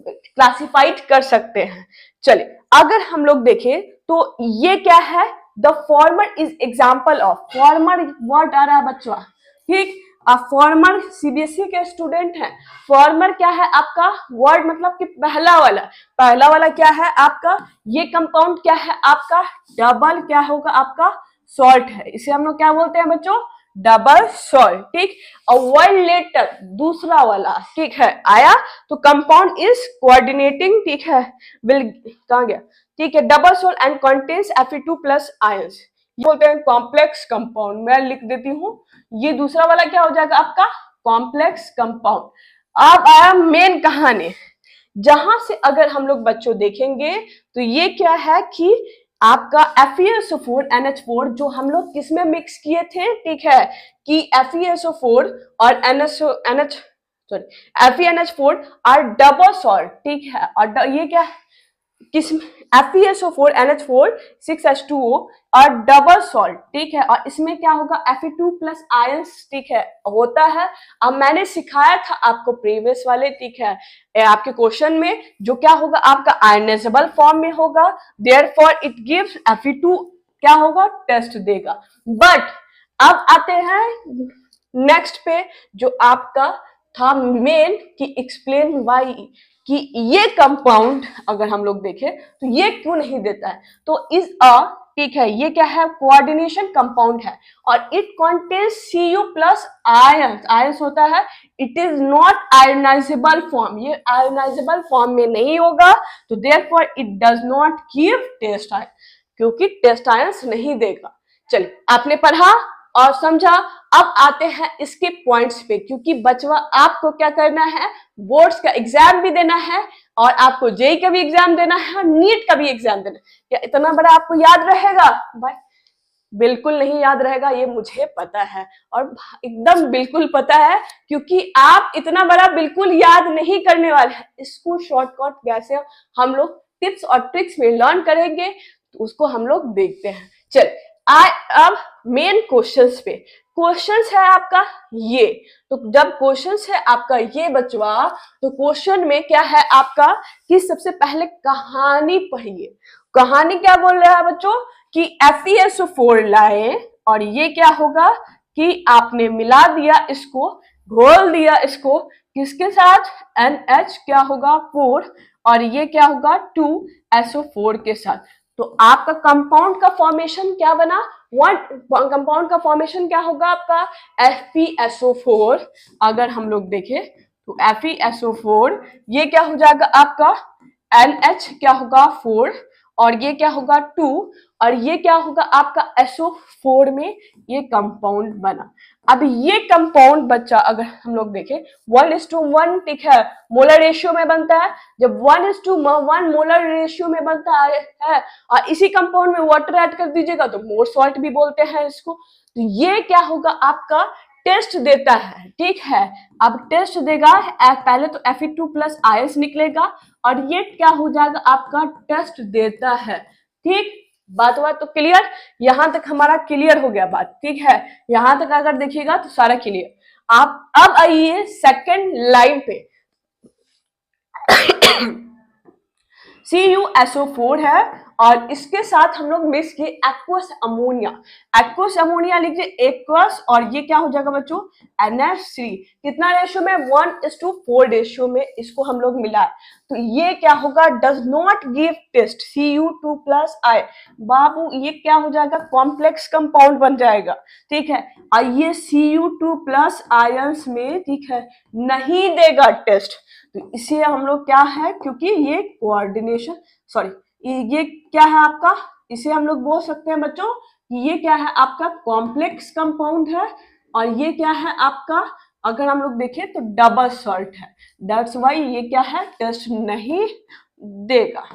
क्लासिफाइड कर सकते हैं। चलिए अगर हम लोग देखें तो ये क्या है, the former is example of. Former word आ रहा है बच्चों, ठीक, आप फॉर्मर सीबीएसई के स्टूडेंट हैं। फॉर्मर क्या है आपका वर्ड, मतलब कि पहला वाला क्या है आपका, ये कंपाउंड क्या है आपका, डबल क्या होगा आपका, सॉल्ट है। इसे हम लोग क्या बोलते हैं बच्चों, डबल सॉल्ट। ठीक, और वर्ड लेटर दूसरा वाला, ठीक है, आया तो कंपाउंड इज कोऑर्डिनेटिंग, ठीक है, विल कहां गया, ठीक है, double salt and contains Fe2 plus ions, बोलते हैं कॉम्प्लेक्स कंपाउंड। मैं लिख देती हूँ, ये दूसरा वाला क्या हो जाएगा आपका, कॉम्प्लेक्स कंपाउंड। अब आया मेन कहानी, जहां से अगर हम लोग बच्चों देखेंगे तो ये क्या है कि आपका FeSO4 NH4 जो हम लोग किसमें मिक्स किए थे, ठीक है, कि FeSO4 और FeNH4 और डबल सॉल्ट, ठीक है, और ये क्या किस FeSO4 NH4 6H2O और डबल सॉल्ट, ठीक है, और इसमें क्या होगा Fe2 प्लस आयंस, ठीक है, होता है। अब मैंने सिखाया था आपको प्रीवियस वाले, ठीक है, आपके क्वेश्चन में, जो क्या होगा आपका आयनाइजेबल फॉर्म में होगा, देयरफॉर इट गिव्स Fe2 क्या होगा, टेस्ट देगा। बट अब आते हैं नेक्स्ट पे, जो आपका था मेन कि एक्सप्लेन वाई, कि ये कंपाउंड अगर हम लोग देखें तो ये क्यों नहीं देता है, तो इज अ, ठीक है, ये क्या है, कोऑर्डिनेशन कंपाउंड है और it contains Cu plus ions. Ions होता है, it is not ionizable form, ये आयनाइजेबल फॉर्म में नहीं होगा, तो therefore it does not give test ion, क्योंकि टेस्ट आयंस नहीं देगा। चलिए आपने पढ़ा और समझा। अब आते हैं इसके पॉइंट्स पे, क्योंकि बचवा आपको क्या करना है, बोर्ड्स का एग्जाम भी देना है और आपको जेई का भी एग्जाम देना है और नीट का भी एग्जाम देना है। क्या इतना बड़ा आपको याद रहेगा भाई? बिल्कुल नहीं याद रहेगा, ये मुझे पता है, और एकदम बिल्कुल पता है, क्योंकि आप इतना बड़ा बिल्कुल याद नहीं करने वाले हैं। इसको शॉर्टकट कैसे हम लोग टिप्स और ट्रिक्स में लर्न करेंगे, तो उसको हम लोग देखते हैं। चल अब मेन क्वेश्चंस पे। क्वेश्चंस है आपका ये, तो जब क्वेश्चंस है आपका ये बचवा, तो क्वेश्चन में क्या है आपका कि सबसे पहले कहानी पढ़िए। कहानी क्या बोल रहा है बच्चों कि FeSO4 लाए और ये क्या होगा कि आपने मिला दिया इसको, घोल दिया इसको किसके साथ, NH क्या होगा 4 और ये क्या होगा 2SO4 के साथ। तो आपका कंपाउंड का फॉर्मेशन क्या बना, कंपाउंड का फॉर्मेशन क्या होगा आपका FeSO4। अगर हम लोग देखें तो FeSO4 ये क्या हो जाएगा आपका NH क्या होगा 4 और ये क्या होगा 2 और ये क्या होगा आपका SO4 में ये कंपाउंड बना। अब ये कंपाउंड बच्चा अगर हम लोग देखें 1:1, ठीक है, मोलर रेशियो में बनता है। जब 1:1 मोलर रेशियो में बनता है और इसी कंपाउंड में वाटर ऐड कर दीजिएगा तो मोर सॉल्ट भी बोलते हैं इसको। तो ये क्या होगा आपका टेस्ट देता है, ठीक है। अब टेस्ट देगा, पहले तो Fe2 प्लस आयंस निकलेगा और ये क्या हो जाएगा आपका टेस्ट देता है, ठीक। बात हुआ तो क्लियर, यहां तक हमारा क्लियर हो गया बात, ठीक है। यहां तक अगर देखिएगा तो सारा क्लियर। आप अब आइए सेकंड लाइन पे। CuSO4 है और इसके साथ हम लोग मिक्स किए एक्वस अमोनिया। एक्वस अमोनिया लिखिए एक्वस, और ये क्या हो जाएगा बच्चों NH3। कितना रेशियो में 1:4 रेशियो में इसको हम लोग मिला है। तो ये क्या होगा does not give test Cu2 plus I। बाबू ये क्या हो जाएगा कॉम्प्लेक्स कंपाउंड बन जाएगा, ठीक है। और ये Cu2 प्लस आयंस में, ठीक है, नहीं देगा टेस्ट। तो इसे हम लोग क्या है, क्योंकि ये कोऑर्डिनेशन ये क्या है आपका, इसे हम लोग बोल सकते हैं बच्चों ये क्या है आपका कॉम्प्लेक्स कंपाउंड है, और ये क्या है आपका अगर हम लोग देखें तो डबल सॉल्ट है। दैट्स वाई ये क्या है टेस्ट नहीं देगा।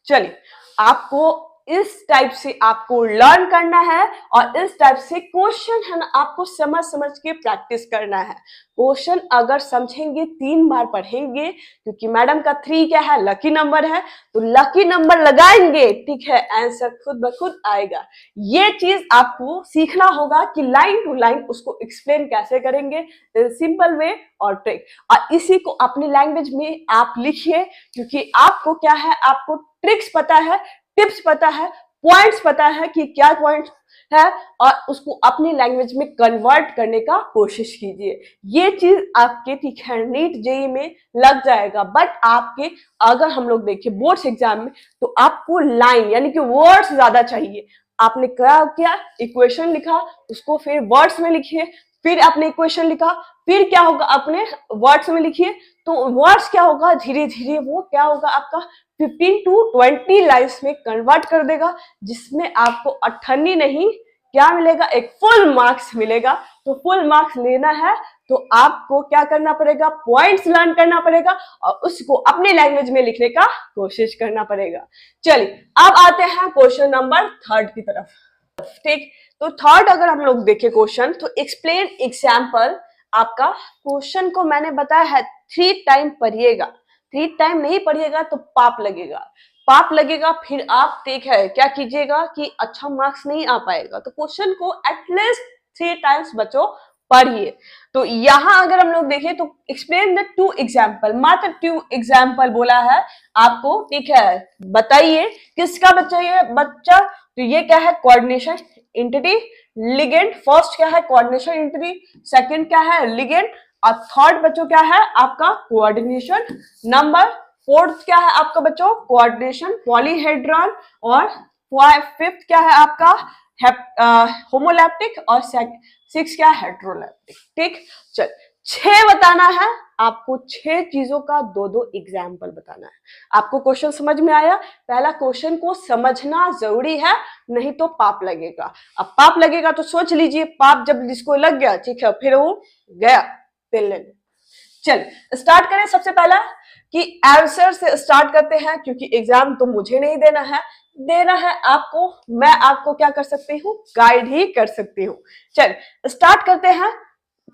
चलिए आपको इस टाइप से आपको लर्न करना है और इस टाइप से क्वेश्चन है ना आपको समझ समझ के प्रैक्टिस करना है। क्वेश्चन अगर समझेंगे 3 बार पढ़ेंगे, क्योंकि मैडम का 3 क्या है लकी नंबर है, तो लकी नंबर लगाएंगे, ठीक है, आंसर खुद ब खुद आएगा। ये चीज आपको सीखना होगा कि लाइन टू लाइन उसको एक्सप्लेन कैसे करेंगे, सिंपल वे और ट्रिक। और इसी को अपनी लैंग्वेज में आप लिखिए, क्योंकि आपको क्या है आपको ट्रिक्स पता है, टिप्स पता है, पॉइंट्स पता है कि क्या पॉइंट है, और उसको अपनी लैंग्वेज में कन्वर्ट करने का कोशिश कीजिए। ये चीज आपके ठीक है नीट जेईई में लग जाएगा। बट आपके अगर हम लोग देखें बोर्ड्स एग्जाम में तो आपको लाइन यानी कि वर्ड्स ज्यादा चाहिए। आपने क्या इक्वेशन लिखा, उसको फिर वर्ड्स में लिखिए, फिर आपने इक्वेशन लिखा, फिर क्या होगा अपने वर्ड्स में लिखिए। तो वर्ड्स क्या होगा धीरे धीरे वो क्या होगा आपका 15 to 20 लाइन्स में कन्वर्ट कर देगा, जिसमें आपको 98 नहीं क्या मिलेगा एक फुल मार्क्स मिलेगा। तो फुल मार्क्स लेना है तो आपको क्या करना पड़ेगा पॉइंट्स लर्न करना पड़ेगा और उसको अपने लैंग्वेज में लिखने का कोशिश करना पड़ेगा। चलिए अब आते हैं क्वेश्चन नंबर 3 की तरफ, ठीक। तो 3 अगर हम लोग देखें क्वेश्चन तो एक्सप्लेन एग्जाम्पल। आपका क्वेश्चन को मैंने बताया है 3 टाइम पढ़िएगा, 3 टाइम नहीं पढ़िएगा तो पाप लगेगा। फिर आप ठीक है क्या कीजिएगा कि अच्छा मार्क्स नहीं आ पाएगा। तो क्वेश्चन को एटलीस्ट 3 टाइम्स बच्चों पढ़िए। तो यहाँ अगर हम लोग देखें तो एक्सप्लेन द 2 एग्जाम्पल, मात्र 2 एग्जाम्पल बोला है आपको, ठीक है। बताइए किसका बच्चा तो ये क्या है कोऑर्डिनेशन एंटिटी लिगेंड। फर्स्ट क्या है कोऑर्डिनेशन एंटिटी, सेकंड क्या है लिगेंड, और थर्ड बच्चों क्या है आपका कोऑर्डिनेशन नंबर, फोर्थ क्या है आपका बच्चों कोऑर्डिनेशन पॉलीहेड्रॉन, और फिफ्थ क्या है आपका होमोलैप्टिक, और 6 क्या हेट्रोलैप्टिक, ठीक। चल 6 बताना है आपको, 6 चीजों का 2-2 एग्जाम्पल बताना है। आपको क्वेश्चन समझ में आया? पहला क्वेश्चन को समझना जरूरी है, नहीं तो पाप लगेगा। अब पाप लगेगा तो सोच लीजिए, पाप जब जिसको लग गया ठीक है फिर वो गया पेन लेने। चल स्टार्ट करें। सबसे पहला कि आंसर से स्टार्ट करते हैं, क्योंकि एग्जाम तो मुझे नहीं देना है आपको, मैं आपको क्या कर सकती हूँ गाइड ही कर सकती हूँ। चल स्टार्ट करते हैं।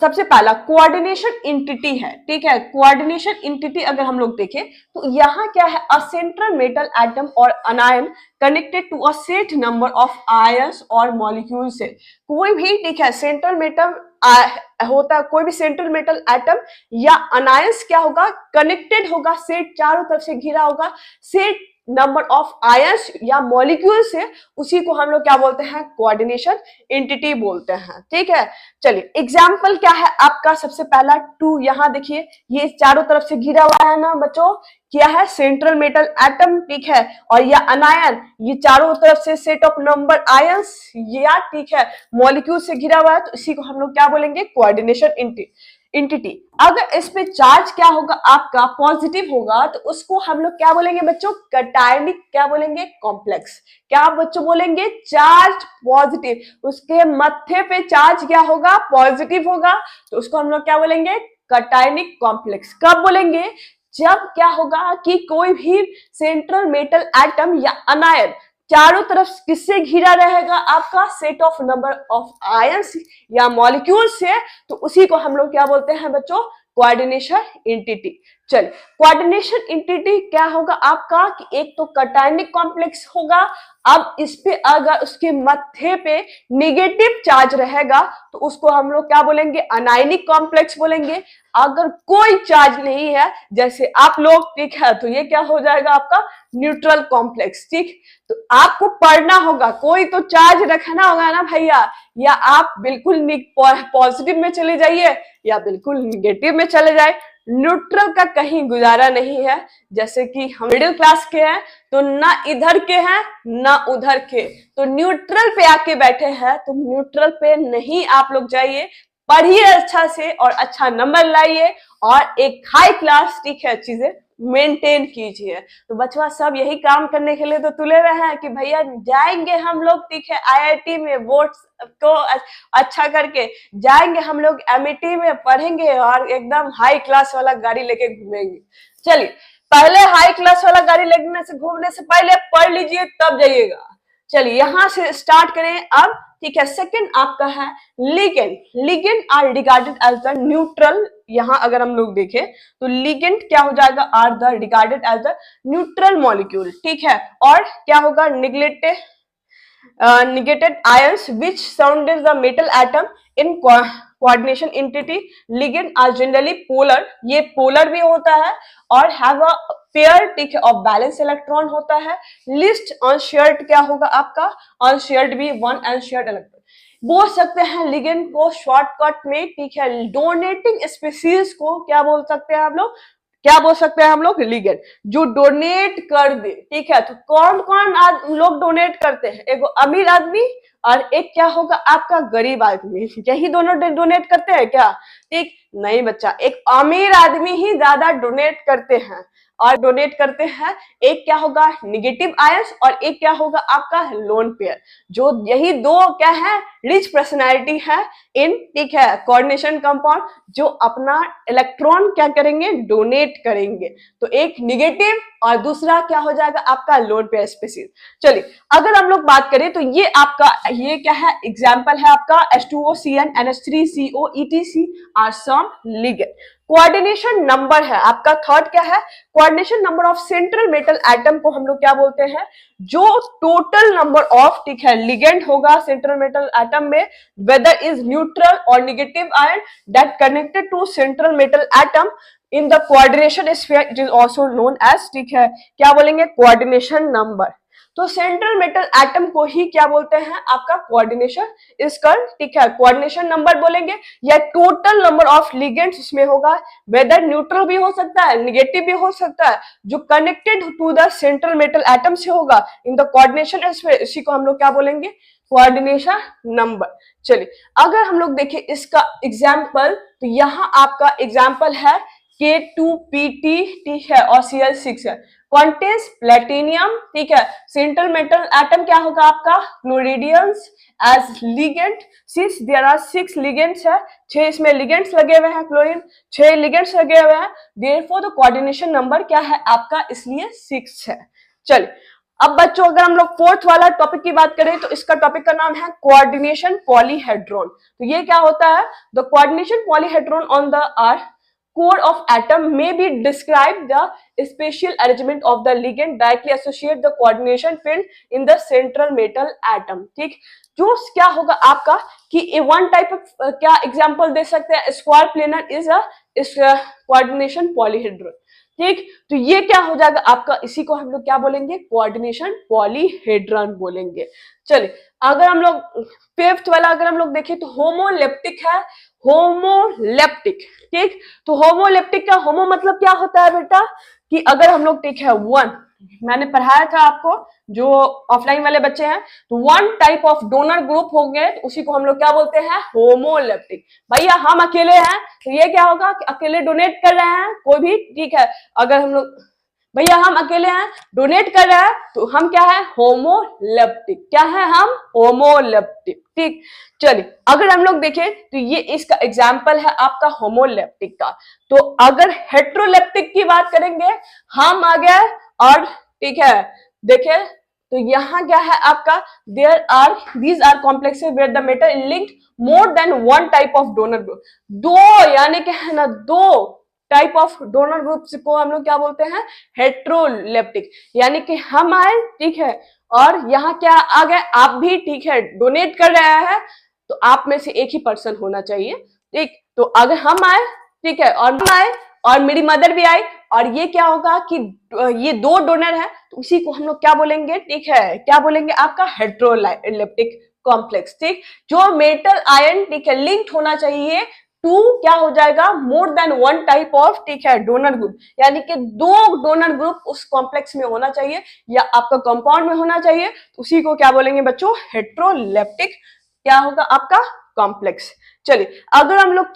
सबसे पहला कोऑर्डिनेशन एंटिटी है, ठीक है। कोऑर्डिनेशन एंटिटी अगर हम लोग देखें तो यहाँ क्या है अ सेंट्रल मेटल एटम और anion connected to a set number of ions और मॉलिक्यूल से। कोई भी ठीक है सेंट्रल मेटल होता है, कोई भी सेंट्रल मेटल एटम या अनायंस क्या होगा कनेक्टेड होगा, सेट चारों तरफ से घिरा होगा सेट नंबर ऑफ आयंस या मॉलिक्यूल से, उसी को हम लोग क्या बोलते हैं कोऑर्डिनेशन एंटिटी बोलते हैं, ठीक है। चलिए एग्जाम्पल क्या है आपका, सबसे पहला 2 यहाँ देखिए ये चारों तरफ से घिरा हुआ है ना बच्चों, क्या है सेंट्रल मेटल एटम, ठीक है, और या अनायन ये चारों तरफ से सेट ऑफ नंबर आयंस या ठीक है मॉलिक्यूल से घिरा हुआ है, तो इसी को हम लोग क्या बोलेंगे कोऑर्डिनेशन एंटिटी। अगर इस पे चार्ज क्या होगा आपका पॉजिटिव होगा तो उसको हम लोग क्या बोलेंगे बच्चों कैटायनिक क्या बोलेंगे कॉम्प्लेक्स। क्या बच्चों बोलेंगे चार्ज पॉजिटिव, उसके मत्थे पे चार्ज क्या होगा पॉजिटिव होगा, तो उसको हम लोग क्या बोलेंगे कैटायनिक कॉम्प्लेक्स। कब बोलेंगे जब क्या होगा कि कोई भी सेंट्रल मेटल एटम या अनायन चारों तरफ किससे घिरा रहेगा? आपका set of number of ions या मॉलिक्यूल से। तो उसी को हम लोग क्या बोलते हैं बच्चों? Coordination entity. चल, कोऑर्डिनेशन एंटिटी क्या होगा आपका कि एक तो कटायनिक कॉम्प्लेक्स होगा। अब इस पे अगर उसके मत्थे पे निगेटिव चार्ज रहेगा तो उसको हम लोग क्या बोलेंगे? अनायनिक कॉम्प्लेक्स बोलेंगे। अगर कोई चार्ज नहीं है जैसे आप लोग, ठीक है, तो ये क्या हो जाएगा आपका? Neutral complex. ठीक, तो आपको पढ़ना होगा, कोई तो चार्ज रखना होगा ना भैया, या आप बिल्कुल पॉजिटिव में चले जाइए या बिल्कुल निगेटिव में चले जाए। न्यूट्रल का कहीं गुजारा नहीं है। जैसे कि हम मिडिल क्लास के हैं तो ना इधर के हैं ना उधर के, तो न्यूट्रल पे आके बैठे हैं, तो न्यूट्रल पे नहीं आप लोग जाइए। पढ़िए अच्छा से और अच्छा नंबर लाइए और एक हाई क्लास, ठीक है, चीजें मेंटेन कीजिए। तो बच्चा सब यही काम करने के लिए तो तुले हुए हैं कि भैया जाएंगे हम लोग, ठीक है, आईआईटी में वोट को अच्छा करके जाएंगे, हम लोग एमईटी में पढ़ेंगे और एकदम हाई क्लास वाला गाड़ी लेके घूमेंगे। चलिए, पहले हाई क्लास वाला गाड़ी लेने से घूमने से पहले पढ़ लीजिए तब जाइएगा। चलिए यहां से स्टार्ट करें अब, ठीक है। सेकंड आपका है ligand. Ligand are regarded as the neutral. यहां अगर हम लोग देखें तो लिगेंड क्या हो जाएगा? Are the regarded as the neutral molecule, ठीक है। और क्या होगा? negated ions which surround the metal atom in coordination entity. Ligand are generally polar, ये polar भी होता है और have a pair, ठीक है, और बैलेंस इलेक्ट्रॉन होता है। लिस्ट अनशेयर्ड क्या होगा आपका? अनशेयर्ड भी, वन अनशेयर्ड इलेक्ट्रॉन बोल सकते हैं। लिगेंड को शॉर्टकट में, ठीक है, डोनेटिंग स्पीसीज को क्या बोल सकते हैं हम लोग? क्या बोल सकते हैं हम लोग? लिगेंड जो डोनेट कर दे, ठीक है। तो कौन कौन लोग डोनेट करते हैं? एक अमीर आदमी और एक क्या होगा आपका? गरीब आदमी। यही दोनों डोनेट करते हैं क्या? ठीक नहीं बच्चा, एक अमीर आदमी ही ज्यादा डोनेट करते हैं और डोनेट करते हैं। एक क्या होगा? निगेटिव आयंस और एक क्या होगा आपका? Lone pair. जो यही दो क्या है? रिच पर्सनैलिटी है इन, ठीक है, कोऑर्डिनेशन कंपाउंड, जो अपना इलेक्ट्रॉन क्या करेंगे? डोनेट करेंगे। तो एक निगेटिव और दूसरा क्या हो जाएगा आपका? Lone pair species. चलिए अगर हम लोग बात करें तो ये आपका, ये क्या है? एग्जाम्पल है आपका H2O, NH3CO, ETC are some ligand. Coordination number है आपका थर्ड क्या है? Coordination number of central metal atom को हम लोग क्या बोलते हैं? जो टोटल नंबर ऑफ, ठीक है, लिगेंड होगा सेंट्रल मेटल एटम में, वेदर इज न्यूट्रल और negative ion that connected to central metal atom in the coordination sphere, it is also known as, ठीक है, क्या बोलेंगे? Coordination number. तो सेंट्रल मेटल एटम को ही क्या बोलते हैं? आपका कोऑर्डिनेशन स्केल, ठीक है, कोऑर्डिनेशन नंबर बोलेंगे, या टोटल नंबर ऑफ लिगेंड्स इसमें होगा। वेदर न्यूट्रल भी हो सकता है, नेगेटिव भी हो सकता है, जो connected to the central metal atom से होगा इन द कोऑर्डिनेशन स्फीयर, इसी को हम लोग क्या बोलेंगे? Coordination number. चलिए अगर हम लोग देखें इसका एग्जाम्पल, तो यहाँ आपका एग्जाम्पल है K2PT, ठीक है, और Cl6 है, कंटेन्स प्लेटिनियम, ठीक है। सेंट्रल मेटल एटम क्या होगा आपका? Chloride ions as ligand. Since there are 6 ligands है, 6 इसमें लिगेंड्स लगे हुए हैं, क्लोरीन 6 लिगेंड्स लगे हुए हैं, देयरफॉर द कोऑर्डिनेशन नंबर क्या है आपका? इसलिए 6 है। चलिए अब बच्चों अगर हम लोग फोर्थ वाला टॉपिक की बात करें तो इसका टॉपिक का नाम है कोऑर्डिनेशन पॉलीहेड्रॉन। तो ये क्या होता है? The coordination polyhedron on the are core of atom may be described the spatial arrangement of the ligand directly associate the coordination field in the central metal atom। ठीक, जो क्या होगा आपका कि वन टाइप ऑफ क्या example दे सकते हैं? Square planar is a coordination polyhedron. ठीक, तो ये क्या हो जाएगा आपका? इसी को हम लोग क्या बोलेंगे? कोऑर्डिनेशन पॉलीहेड्रॉन बोलेंगे। चलिए अगर हम लोग फिफ्थ वाला अगर हम लोग देखें तो होमोलेप्टिक है। होमोलेप्टिक, ठीक, तो होमोलेप्टिक का होमो मतलब क्या होता है बेटा? कि अगर हम लोग, ठीक है, वन, मैंने पढ़ाया था आपको जो ऑफलाइन वाले बच्चे हैं, तो one type of donor group हो गए, तो उसी को हम लोग क्या बोलते हैं? होमोलेप्टिक। भैया हम अकेले हैं तो ये क्या होगा कि अकेले डोनेट कर रहे हैं कोई भी, ठीक है, अगर हम लोग भैया हम अकेले हैं डोनेट कर रहे हैं तो हम क्या है? होमोलेप्टिक। क्या है हम? होमोलेप्टिक। ठीक, चलिए अगर हम लोग देखें तो ये इसका एग्जाम्पल है आपका होमोलेप्टिक का। तो अगर हेट्रोलेप्टिक की बात करेंगे, हम आ गए और, ठीक है, देखे तो यहाँ क्या है आपका, these are complexes where the metal is linked more than one type of donor group। दो यानी क्या है ना, दो टाइप ऑफ डोनर ग्रुप्स को हम लोग क्या बोलते हैं, हेट्रोलेप्टिक। यानी कि हम आए, ठीक है, और यहाँ क्या आ गए, आप भी, ठीक है, डोनेट कर रहे हैं, तो आप में से एक ही पर्सन होना चाहिए, ठीक। तो अगर हम आए, ठीक है, और हम आए और मेरी मदर भी आई, और ये क्या होगा कि ये दो डोनर है, तो उसी को हम लोग क्या बोलेंगे, ठीक है, क्या बोलेंगे, आपका हेट्रोलेप्टिक कॉम्प्लेक्स, ठीक। जो मेटल आयन, ठीक है, लिंक्ड होना चाहिए टू क्या हो जाएगा, more than one type of, ठीक है, डोनर ग्रुप। यानी कि दो डोनर ग्रुप उस कॉम्प्लेक्स में होना चाहिए या आपका कंपाउंड में होना चाहिए, तो उसी को क्या बोलेंगे बच्चों, हेट्रोलेप्टिक क्या होगा आपका कॉम्प्लेक्स। चलिए अगर हम लोग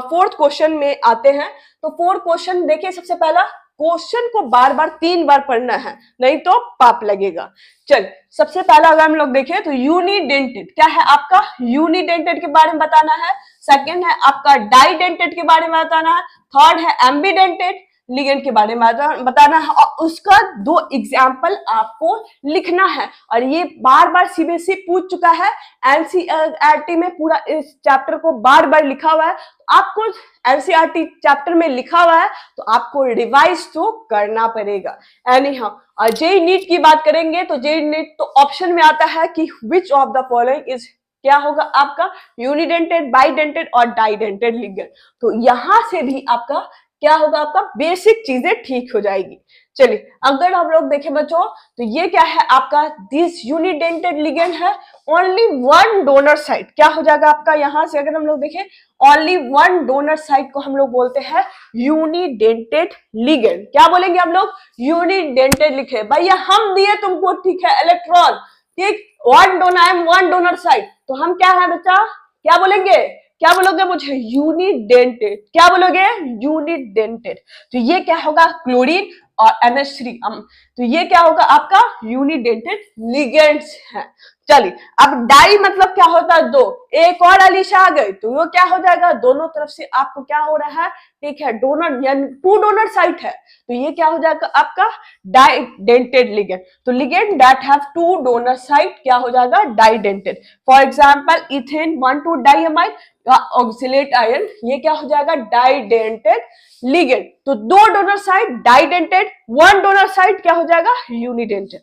फोर्थ क्वेश्चन में आते हैं, तो फोर्थ क्वेश्चन देखिए, सबसे पहला क्वेश्चन को बार बार 3 बार पढ़ना है, नहीं तो पाप लगेगा। चल सबसे पहला अगर हम लोग देखें तो यूनिडेंटेड क्या है आपका, यूनिडेंटेड के बारे में बताना है। सेकंड है आपका डाइडेंटेड के बारे में बताना है। थर्ड है एम्बीडेंटेड लिगेंड के बारे में बताना है, और उसका 2 एग्जाम्पल आपको लिखना है। और ये बार बार सीबीएसई पूछ चुका है, एनसीईआरटी में पूरा इस चैप्टर को बार बार लिखा हुआ है। तो आपको एनसीईआरटी चैप्टर में लिखा हुआ है, तो आपको रिवाइज तो करना पड़ेगा। एनी हाउ, और जेईई नीट की बात करेंगे तो जेईई नीट तो ऑप्शन में आता है कि which of the following is क्या होगा आपका, यूनिडेंटेड, बाइडेंटेड और डाइडेंटेड लिगेंड। तो यहां से भी आपका क्या होगा, आपका बेसिक चीजें ठीक हो जाएगी। चलिए अगर हम लोग देखें बच्चों, तो ये क्या है आपका, दिस यूनिडेंटेड लिगेंड है, ओनली वन डोनर साइट क्या हो जाएगा आपका, यहां से अगर हम लोग देखें ओनली वन डोनर साइट को हम लोग बोलते हैं यूनिडेंटेड लिगेंड। क्या बोलेंगे हम लोग, यूनिडेंटेड लिखे, भैया हम दिए तुमको, ठीक है, इलेक्ट्रॉन, ठीक, one donor, one donor site, तो हम क्या है बच्चा, क्या बोलेंगे, क्या बोलोगे मुझे, यूनिडेंटेड। क्या बोलोगे, यूनिडेंटेड। तो ये क्या होगा, क्लोरीन और NH3, तो ये क्या होगा आपका यूनिडेंटेड लिगेंड्स है। चलिए अब डाई मतलब क्या होता है, दो, एक और अलीशा आ गई, तो वो क्या हो जाएगा, दोनों तरफ से आपको क्या हो रहा है, ठीक है, डोनर यानी 2 डोनर साइट है, तो ये क्या हो जाएगा आपका डाइडेंटेड लिगेंड। तो ligand that have 2 donor site क्या हो जाएगा, didentate. For example ethane 1,2 diamide oxalate ion, ये क्या हो जाएगा, डाइडेंटेड लिगेंड। तो 2 donor site didentate, 1 donor site क्या हो जाएगा, यूनिडेंटेड।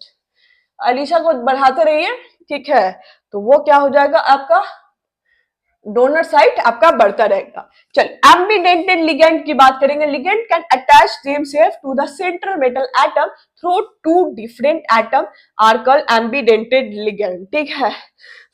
अलीशा को बढ़ाते रहिए, ठीक है, तो वो क्या हो जाएगा आपका, डोनर साइट आपका बढ़ता रहेगा। चल एम्बीडेंटेड लिगेंड की बात करेंगे। Ligand can attach themselves to the central metal atom through 2 different atom are called ambidentate ligand, ठीक है।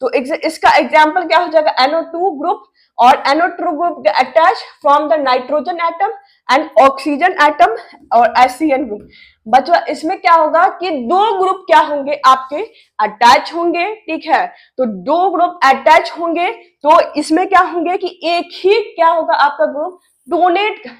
तो इसका एग्जांपल क्या हो जाएगा, NO2 ग्रुप, और NO2 group attach from the nitrogen atom and oxygen atom और HCN ग्रुप। बच्चों इसमें क्या होगा कि 2 ग्रुप क्या होंगे आपके अटैच होंगे, ठीक है, तो 2 ग्रुप अटैच होंगे, तो इसमें क्या होंगे कि एक ही क्या होगा आपका ग्रुप डोनेट।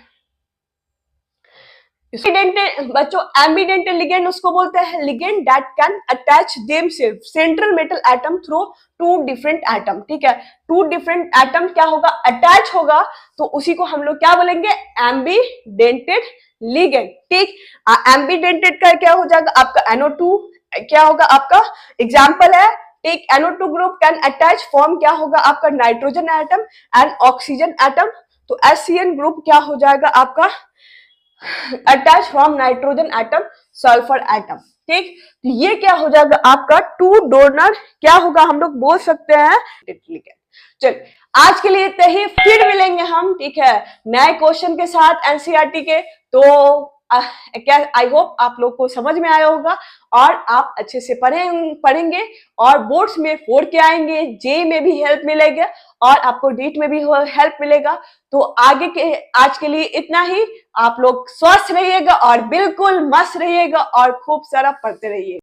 बच्चों एम्बीडेंटेड लिगेंड उसको बोलते हैं, ligand that can attach themselves central metal atom through 2 different atom, ठीक है, 2 डिफरेंट एटम क्या होगा, अटैच होगा, तो उसी को हम लोग क्या बोलेंगे, एम्बीडेंटेड लिगेंड, ठीक। एम्बीडेंटेड का क्या हो जाएगा आपका, NO2 क्या होगा आपका एग्जाम्पल है, ठीक, NO2 group can attach form क्या होगा आपका nitrogen atom and oxygen atom, तो HCN ग्रुप क्या हो जाएगा आपका attach from nitrogen atom sulphur atom, ठीक। तो ये क्या हो जाएगा आपका 2 डोनर क्या होगा, हम लोग बोल सकते हैं लिगेंड। चल आज के लिए इतना ही, फिर मिलेंगे हम, ठीक है, नए क्वेश्चन के साथ एनसीईआरटी के। तो क्या आई होप आप लोग को समझ में आया होगा और आप अच्छे से पढ़ेंगे और बोर्ड्स में 4 के आएंगे, जेईई में भी हेल्प मिलेगा और आपको नीट में भी हेल्प मिलेगा। तो आगे के आज के लिए इतना ही, आप लोग स्वस्थ रहिएगा और बिल्कुल मस्त रहिएगा और खूब सारा पढ़ते रहिए।